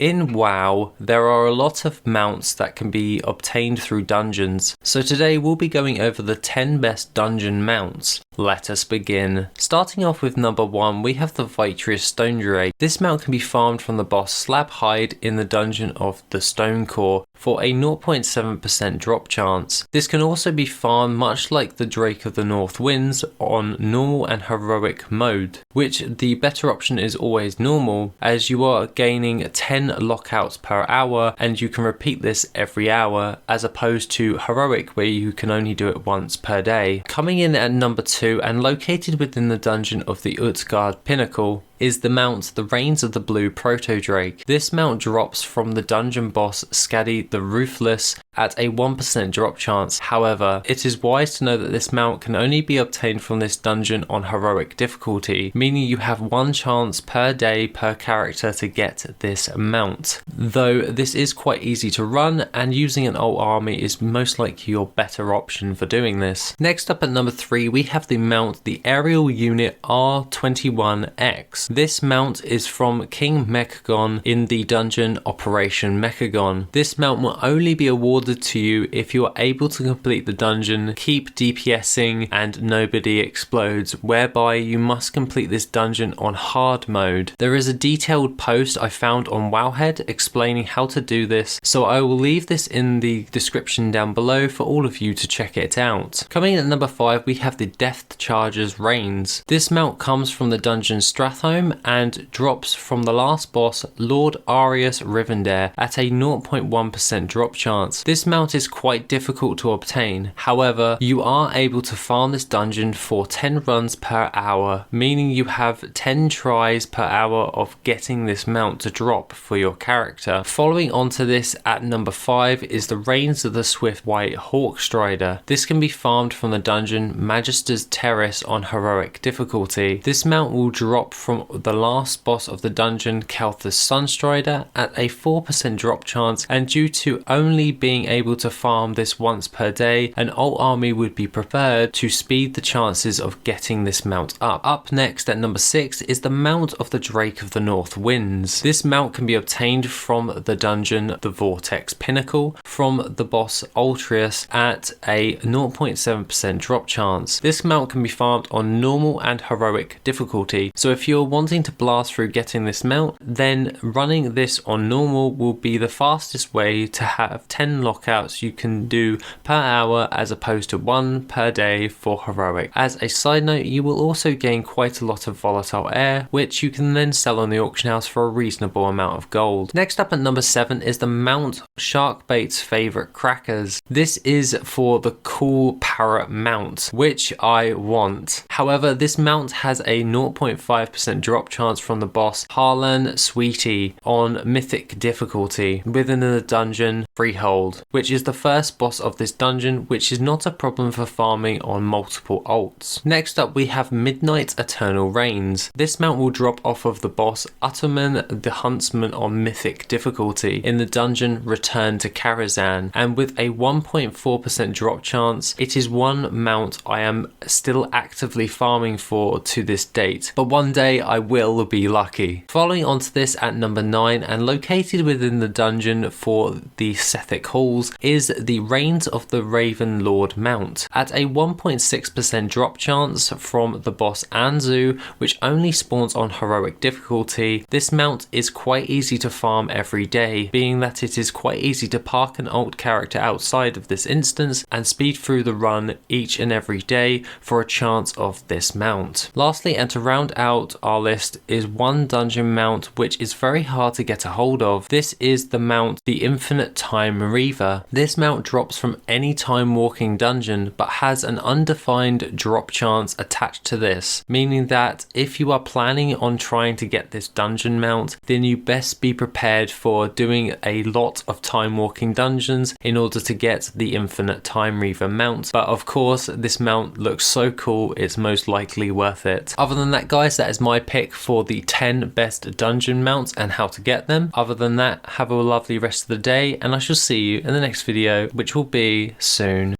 In WoW, there are a lot of mounts that can be obtained through dungeons, so today we'll be going over the 10 best dungeon mounts. Let us begin. Starting off with number 1, we have the Vitreous Stone Drake. This mount can be farmed from the boss Slab Hide in the dungeon of the Stone Core for a 0.7% drop chance. This can also be farmed much like the Drake of the North Winds on normal and heroic mode, which the better option is always normal, as you are gaining 10 lockouts per hour and you can repeat this every hour, as opposed to heroic where you can only do it once per day. Coming in at number 2 and located within the dungeon of the Utgard Pinnacle is the mount the Reigns of the Blue Proto Drake. This mount drops from the dungeon boss Skadi the Ruthless at a 1% drop chance. However, it is wise to know that this mount can only be obtained from this dungeon on heroic difficulty, meaning you have one chance per day per character to get this mount. Though this is quite easy to run, and using an alt army is most likely your better option for doing this. Next up at number 3, we have the mount the Aerial Unit R21X. This mount is from King 𝐀𝐜𝐿 in the dungeon Operation 𝐀𝐜𝐿. This mount will only be awarded to you if you are able to complete the dungeon Keep DPSing and Nobody Explodes, whereby you must complete this dungeon on hard mode. There is a detailed post I found on Wowhead explaining how to do this, so I will leave this in the description down below for all of you to check it out. Coming in at number 5, we have the Death Charger's Reigns. This mount comes from the dungeon Strathholm and drops from the last boss Lord Arius Rivendare at a 0.1% drop chance. This mount is quite difficult to obtain, however you are able to farm this dungeon for 10 runs per hour, meaning you have 10 tries per hour of getting this mount to drop for your character. Following on to this at number 5 is the Reigns of the Swift White Hawkstrider. This can be farmed from the dungeon Magister's Terrace on heroic difficulty. This mount will drop from the last boss of the dungeon Kalthus Sunstrider at a 4% drop chance, and due to only being able to farm this once per day, an alt army would be prepared to speed the chances of getting this mount up. Up next at number 6 is the mount of the Drake of the North Winds. This mount can be obtained from the dungeon the Vortex Pinnacle from the boss Ultrius at a 0.7% drop chance. This mount can be farmed on normal and heroic difficulty, so if you're wanting to blast through getting this mount, then running this on normal will be the fastest way to have 10 lockouts you can do per hour as opposed to 1 per day for heroic. As a side note, you will also gain quite a lot of volatile air, which you can then sell on the auction house for a reasonable amount of gold. Next up at number 7 is the mount Sharkbait's Favorite Crackers. This is for the cool parrot mount, which I want. However, this mount has a 0.5% drop chance from the boss Harlan Sweetie on mythic difficulty within the dungeon Freehold, which is the first boss of this dungeon, which is not a problem for farming on multiple alts. Next up we have Midnight Eternal Reigns. This mount will drop off of the boss Utterman the Huntsman on mythic difficulty in the dungeon Return to Karazhan, and with a 1.4% drop chance, it is one mount I am still actively farming for to this date, but one day I will be lucky. Following on to this at number 9 and located within the dungeon for the Sethic Halls is the Reigns of the Raven Lord mount. At a 1.6% drop chance from the boss Anzu, which only spawns on heroic difficulty, this mount is quite easy to farm every day, being that it is quite easy to park an alt character outside of this instance and speed through the run each and every day for a chance of this mount. Lastly, and to round out our list, is one dungeon mount which is very hard to get a hold of. This is the mount the Infinite Time Reaver. This mount drops from any time walking dungeon but has an undefined drop chance attached to this, meaning that if you are planning on trying to get this dungeon mount, then you best be prepared for doing a lot of time walking dungeons in order to get the Infinite Time Reaver mount. But of course this mount looks so cool, it's most likely worth it. Other than that guys, that is my pick for the 10 best dungeon mounts and how to get them. Other than that, have a lovely rest of the day, and I shall see you in the next video, which will be soon.